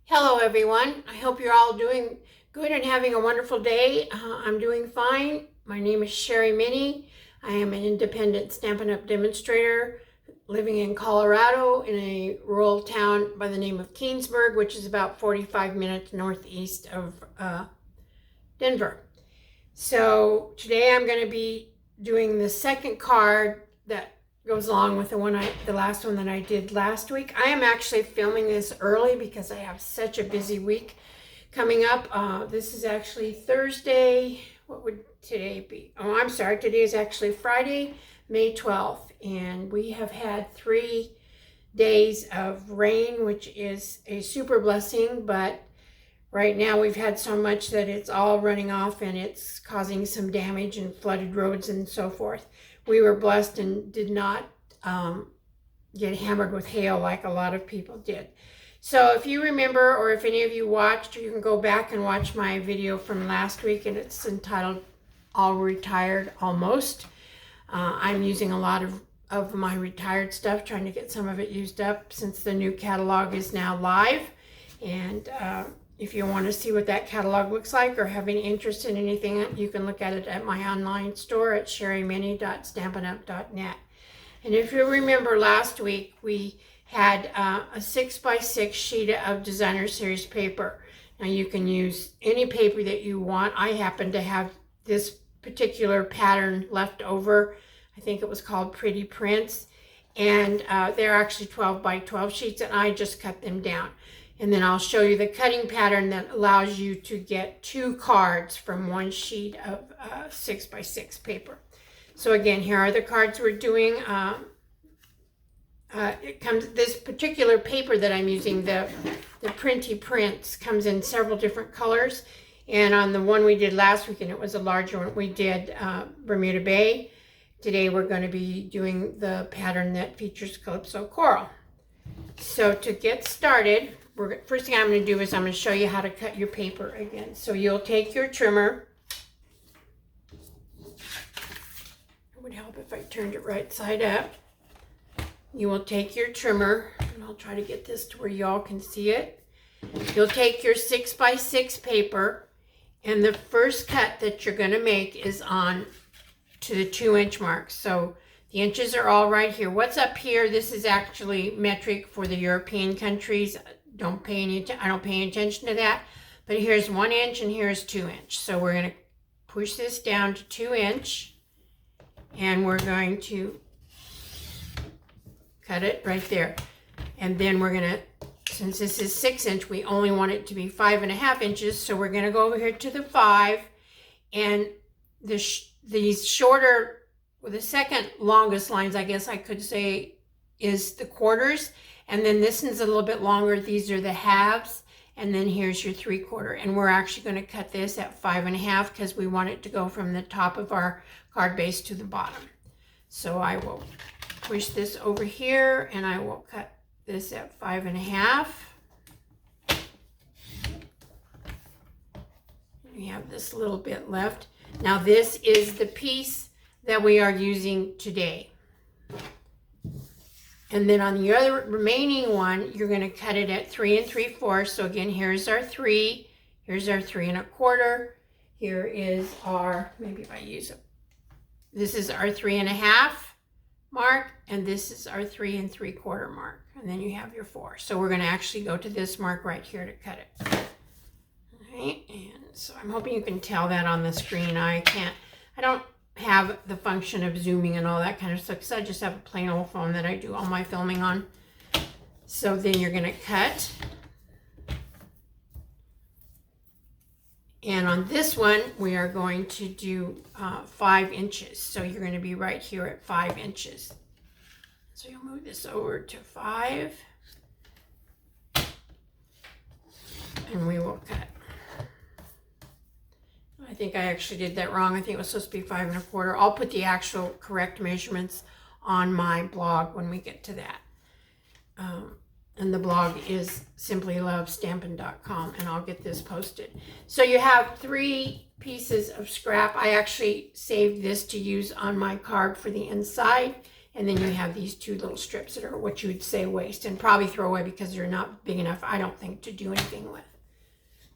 Hello everyone. I hope you're all doing good and having a wonderful day. I'm doing fine. My name is Sherry Minnie. I am an independent Stampin' Up! Demonstrator living in Colorado in a rural town by the name of Keensburg, which is about 45 minutes northeast of Denver. So today I'm going to be doing the second card that goes along with the last one that I did last week. I am actually filming this early because I have such a busy week coming up. This is actually Thursday. What would today be? Oh, I'm sorry. Today is actually Friday, May 12th, and we have had 3 days of rain, which is a super blessing, but right now we've had so much that it's all running off and it's causing some damage and flooded roads and so forth. We were blessed and did not get hammered with hail like a lot of people did. So if you remember, or if any of you watched, you can go back and watch my video from last week, and it's entitled All Retired Almost. I'm using a lot of my retired stuff, trying to get some of it used up since the new catalog is now live. And if you want to see what that catalog looks like or have any interest in anything, you can look at it at my online store at sherrymini.stampinup.net. And if you remember last week, we had a 6x6 sheet of designer series paper. Now you can use any paper that you want. I happen to have this particular pattern left over. I think it was called Pretty Prints. And they're actually 12x12 sheets, and I just cut them down. And then I'll show you the cutting pattern that allows you to get 2 cards from one sheet of 6x6 paper. So again, here are the cards we're doing. This particular paper that I'm using, the Printy Prints, comes in several different colors. And on the one we did last week, and it was a larger one, we did Bermuda Bay. Today we're going to be doing the pattern that features Calypso Coral. So to get started, first thing I'm going to do is I'm going to show you how to cut your paper again. So you'll take your trimmer. It would help if I turned it right side up. You will take your trimmer, and I'll try to get this to where y'all can see it. You'll take your 6x6 paper, and the first cut that you're going to make is on to the 2-inch mark. So the inches are all right here. What's up here, this is actually metric for the European countries. I don't pay any attention to that. But here's 1 inch and here's 2 inch. So we're going to push this down to 2 inch, and we're going to cut it right there. And then we're going to, since this is 6 inch, we only want it to be 5.5 inches. So we're going to go over here to the 5, and these shorter, the second longest lines, I guess I could say, is the quarters. And then this one's a little bit longer. These are the halves. And then here's your 3/4. And we're actually going to cut this at 5.5 because we want it to go from the top of our card base to the bottom. So I will push this over here, and I will cut this at 5.5. We have this little bit left. Now this is the piece that we are using today. And then on the other remaining one, you're going to cut it at 3 3/4. So again, here's our 3, here's our 3 1/4. Here is our, maybe if I use it, this is our 3.5 mark, and this is our 3 3/4 mark. And then you have your 4. So we're going to actually go to this mark right here to cut it. All right, and so I'm hoping you can tell that on the screen. I don't have the function of zooming and all that kind of stuff because I just have a plain old phone that I do all my filming on. So then you're going to cut. And on this one, we are going to do 5 inches. So you're going to be right here at 5 inches. So you'll move this over to 5. And we will cut. I think I actually did that wrong. I think it was supposed to be 5 1/4. I'll put the actual correct measurements on my blog when we get to that. And the blog is simplylovestampin.com, and I'll get this posted. So you have 3 pieces of scrap. I actually saved this to use on my card for the inside, And then you have these two little strips that are what you would say waste and probably throw away because they're not big enough, I don't think, to do anything with.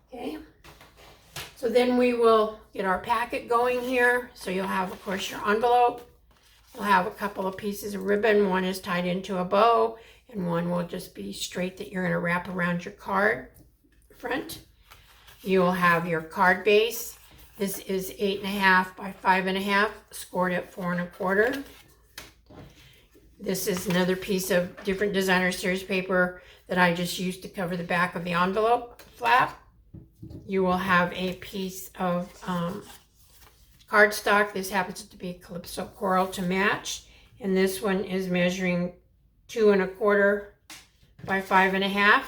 Okay. So then we will get our packet going here. So you'll have, of course, your envelope. You'll have a couple of pieces of ribbon. One is tied into a bow and one will just be straight that you're going to wrap around your card front. You'll have your card base. This is 8.5 by 5.5, scored at 4 1/4. This is another piece of different designer series paper that I just used to cover the back of the envelope flap. You will have a piece of cardstock. This happens to be Calypso Coral to match. And this one is measuring 2 1/4 by 5.5.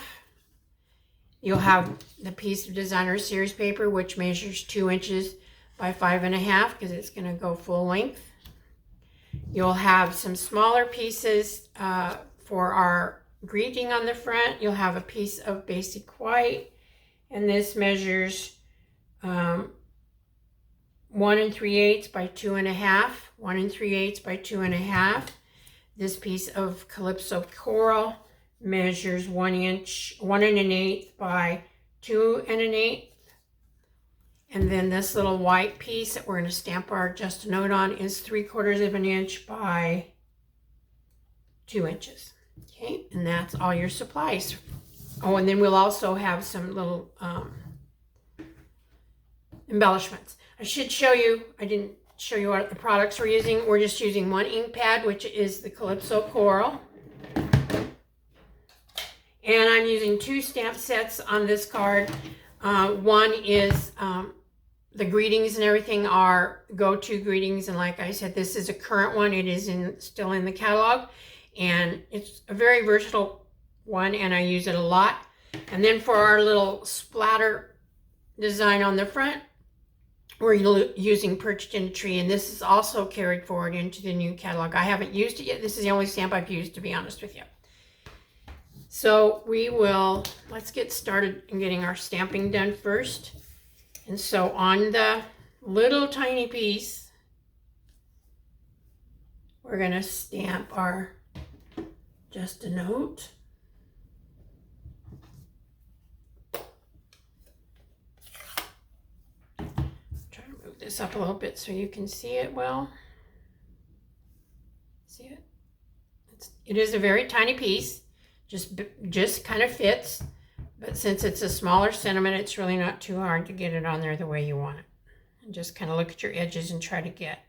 You'll have the piece of designer series paper, which measures 2 inches by 5.5 because it's going to go full length. You'll have some smaller pieces for our greeting on the front. You'll have a piece of basic white, and this measures 1 3/8 by 2.5, 1 3/8 by 2.5. This piece of Calypso Coral measures 1 inch, 1 1/8 by 2 1/8. And then this little white piece that we're going to stamp our just a note on is 3/4 of an inch by 2 inches. Okay, and that's all your supplies. Oh, and then we'll also have some little embellishments. I should show you, I didn't show you what the products we're using. We're just using one ink pad, which is the Calypso Coral. And I'm using 2 stamp sets on this card. One is the greetings and everything are go-to greetings. And like I said, this is a current one. It is still in the catalog. And it's a very versatile one, and I use it a lot. And then for our little splatter design on the front, we're using Perched in a Tree. And this is also carried forward into the new catalog. I haven't used it yet. This is the only stamp I've used, to be honest with you. So let's get started in getting our stamping done first. And so on the little tiny piece, we're going to stamp our just a note. Try to move this up a little bit so you can see it well. See it? It is a very tiny piece. Just kind of fits, but since it's a smaller sentiment, it's really not too hard to get it on there the way you want it. And just kind of look at your edges and try to get.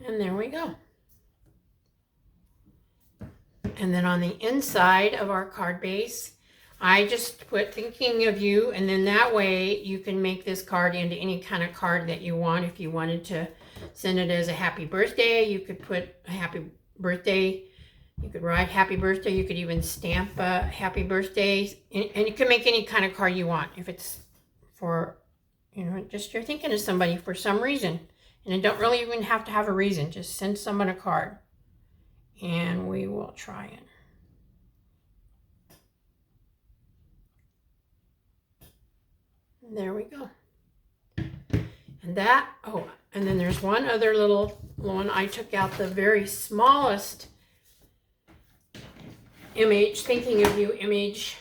And there we go. And then on the inside of our card base, I just put thinking of you, and then that way you can make this card into any kind of card that you want. If you wanted to send it as a happy birthday, you could put a happy birthday. You could write happy birthday. You could even stamp a happy birthday. And you can make any kind of card you want. If it's for, just you're thinking of somebody for some reason. And it don't really even have to have a reason. Just send someone a card. And we will try it. There we go. And and then there's one other little one. I took out the very smallest image, thinking of you image.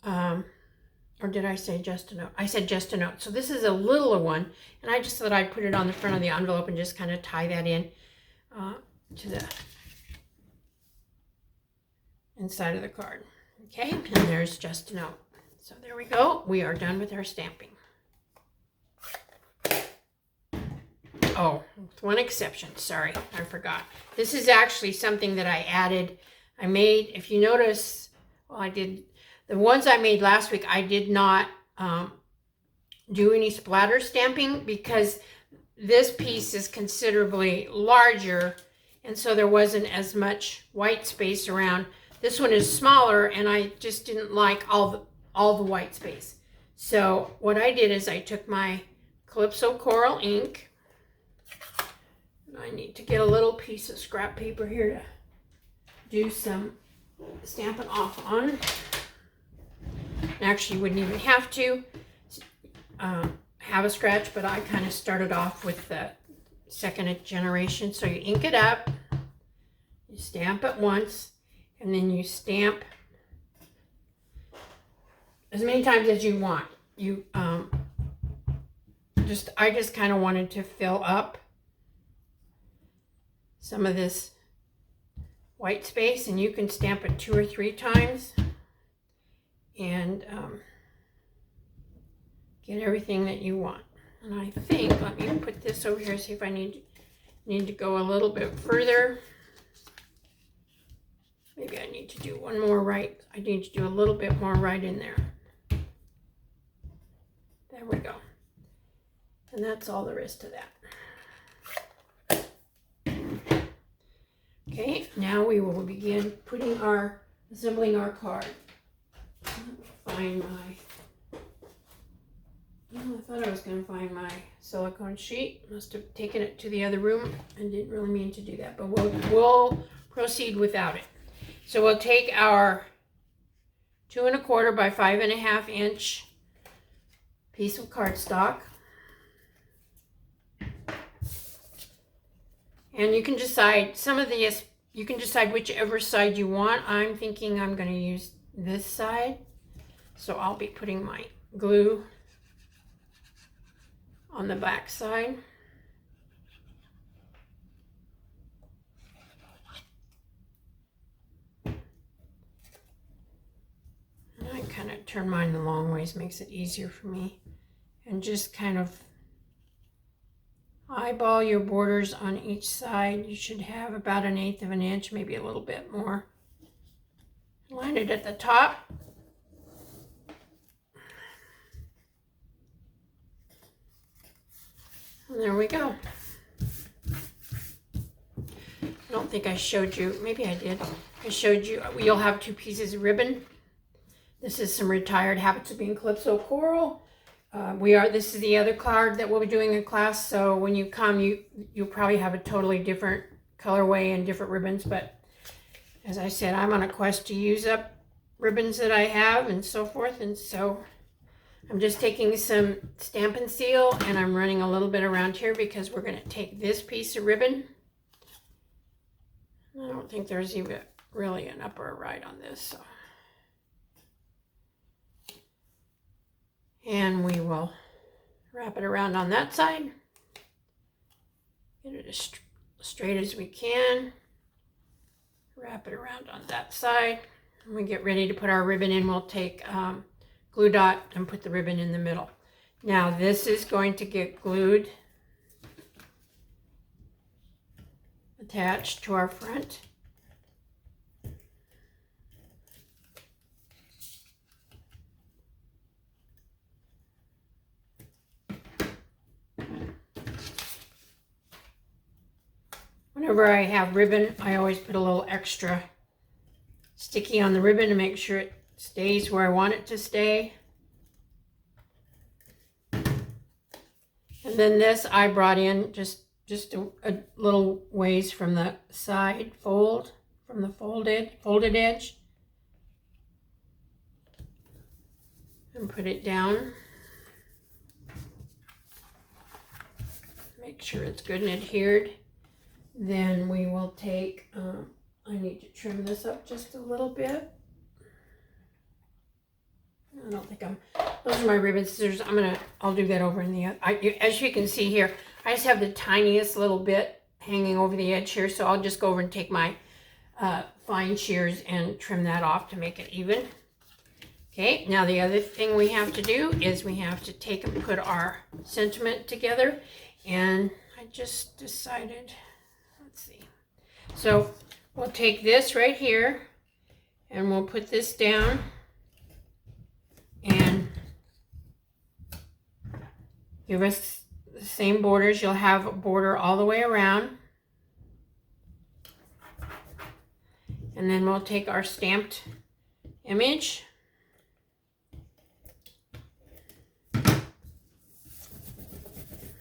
Or did I say just a note? I said just a note. So this is a littler one. And I just thought I'd put it on the front of the envelope and just kind of tie that in to the inside of the card. Okay, and there's just a note. So there we go. We are done with our stamping. Oh, with one exception. Sorry, I forgot. This is actually something that I added. I made, if you notice, the ones I made last week, I did not do any splatter stamping because this piece is considerably larger, and so there wasn't as much white space around. This one is smaller, and I just didn't like all the white space. So what I did is I took my Calypso Coral ink. I need to get a little piece of scrap paper here to do some stamping off on. Actually, you wouldn't even have to have a scratch, but I kind of started off with the second generation. So you ink it up, you stamp it once, and then you stamp as many times as you want. I just kind of wanted to fill up some of this white space, and you can stamp it 2 or 3 times and get everything that you want. And I think, let me put this over here, see if I need to go a little bit further. Maybe I need to do one more right. I need to do a little bit more right in there. There we go. And that's all there is to that. Okay, now we will begin assembling our card. Find my, I thought I was going to find my silicone sheet. Must have taken it to the other room and didn't really mean to do that, but we'll proceed without it. So we'll take our 2 1/4 by 5 1/2 inch piece of cardstock. And you can decide, you can decide whichever side you want. I'm thinking I'm going to use this side. So I'll be putting my glue on the back side. And I kind of turn mine the long ways, makes it easier for me. And just kind of eyeball your borders on each side. You should have about 1/8 of an inch, maybe a little bit more. Line it at the top. And there we go. I don't think I showed you, maybe I did. I showed you, you'll have 2 pieces of ribbon. This is some Retired Habits of Being Calypso Coral. This is the other card that we'll be doing in class, so when you come, you'll probably have a totally different colorway and different ribbons, but as I said, I'm on a quest to use up ribbons that I have and so forth, and so I'm just taking some Stampin' Seal and I'm running a little bit around here because we're going to take this piece of ribbon. I don't think there's even really an up or a right on this, so. And we will wrap it around on that side. Get it as straight as we can. Wrap it around on that side. When we get ready to put our ribbon in, we'll take glue dot and put the ribbon in the middle. Now this is going to get glued, attached to our front. Whenever I have ribbon, I always put a little extra sticky on the ribbon to make sure it stays where I want it to stay. And then this I brought in just a little ways from the side fold, from the folded edge. And put it down. Make sure it's good and adhered. Then we will take, I need to trim this up just a little bit. I don't think those are my ribbon scissors. I'll do that over in the, as you can see here, I just have the tiniest little bit hanging over the edge here, so I'll just go over and take my fine shears and trim that off to make it even. Okay, now the other thing we have to do is we have to take and put our sentiment together, and I just decided, let's see. So we'll take this right here and we'll put this down and give us the same borders. You'll have a border all the way around. And then we'll take our stamped image.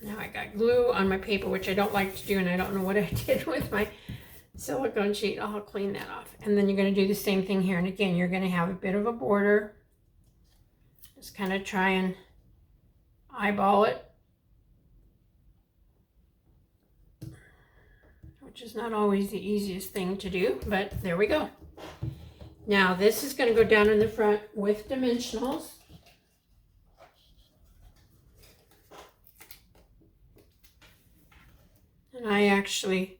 Now I got glue on my paper, which I don't like to do, and I don't know what I did with my silicone sheet. I'll clean that off. And then you're going to do the same thing here. And again, you're going to have a bit of a border. Just kind of try and eyeball it. which is not always the easiest thing to do, but there we go. Now this is going to go down in the front with dimensionals. And I actually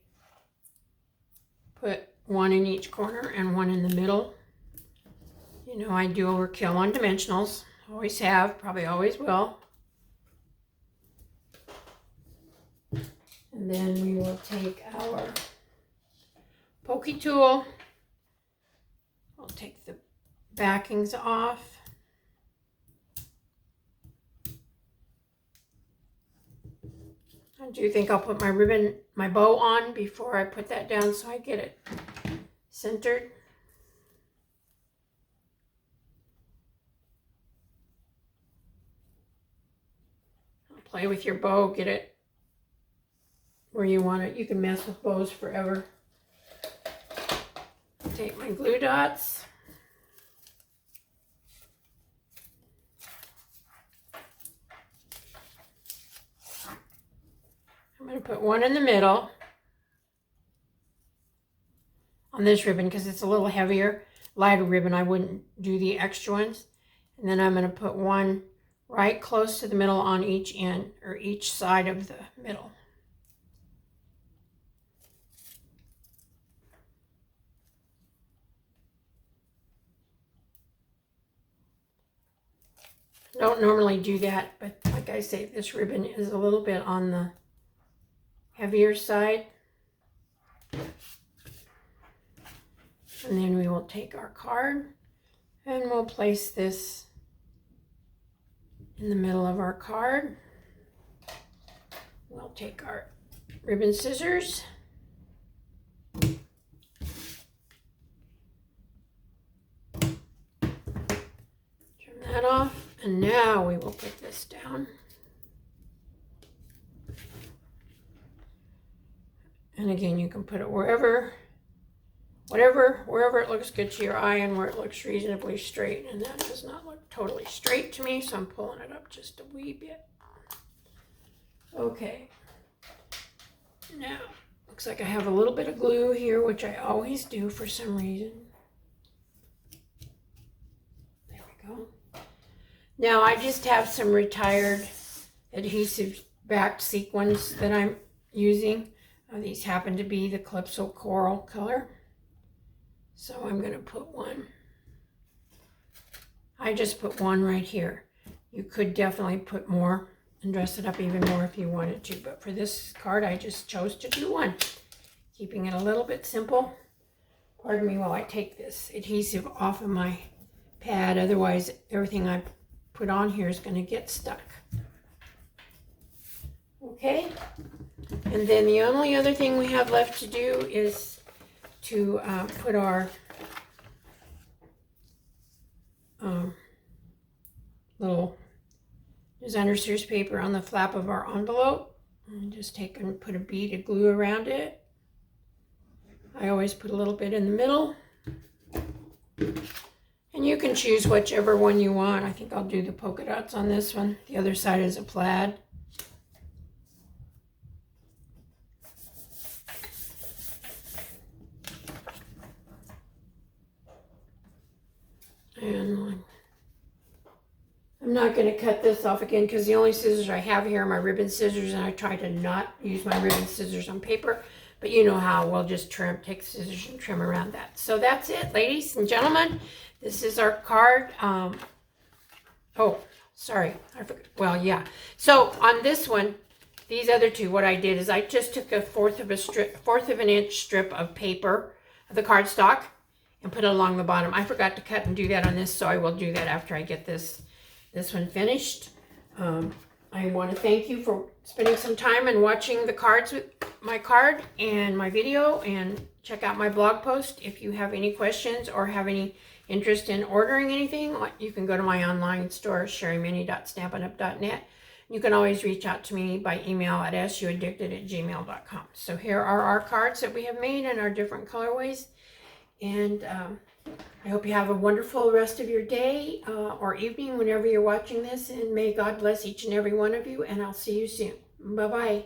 put one in each corner and one in the middle. You know, I do overkill on dimensionals. Always have, probably always will. And then we will take our pokey tool. I'll take the backings off. I do think I'll put my bow on before I put that down so I get it centered. I'll play with your bow, get it where you want it. You can mess with bows forever. Take my glue dots. I'm going to put one in the middle on this ribbon because it's a little heavier, lighter ribbon. I wouldn't do the extra ones. And then I'm going to put one right close to the middle on each end or each side of the middle. I don't normally do that, but like I say, this ribbon is a little bit on the heavier side. And then we will take our card and we'll place this in the middle of our card. We'll take our ribbon scissors. Trim that off. And now we will put this down. And again, you can put it wherever it looks good to your eye and where it looks reasonably straight. And that does not look totally straight to me, so I'm pulling it up just a wee bit. Okay. Now, looks like I have a little bit of glue here, which I always do for some reason. There we go. Now, I just have some retired adhesive backed sequins that I'm using. These happen to be the Calypso Coral color. So I'm going to put one. I just put one right here. You could definitely put more and dress it up even more if you wanted to. But for this card, I just chose to do one. Keeping it a little bit simple. Pardon me while I take this adhesive off of my pad. Otherwise, everything I put on here is going to get stuck. Okay. And then the only other thing we have left to do is to put our little designer series paper on the flap of our envelope. And just take and put a bead of glue around it. I always put a little bit in the middle. And you can choose whichever one you want. I think I'll do the polka dots on this one. The other side is a plaid. And I'm not going to cut this off again because the only scissors I have here are my ribbon scissors, and I try to not use my ribbon scissors on paper. But you know how we'll just take scissors and trim around that. So that's it, ladies and gentlemen. This is our card. Oh, sorry. I forgot. Well, yeah. So on this one, these other two, what I did is I just took a fourth of an inch strip of paper of the cardstock and put it along the bottom. I forgot to cut and do that on this, so I will do that after I get this one finished. I want to thank you for spending some time and watching the cards with my card and my video, and check out my blog post. If you have any questions or have any interest in ordering anything, you can go to my online store, sherrymini.stampinup.net. You can always reach out to me by email at suaddicted@gmail.com. So here are our cards that we have made in our different colorways. And I hope you have a wonderful rest of your day or evening whenever you're watching this. And may God bless each and every one of you. And I'll see you soon. Bye-bye.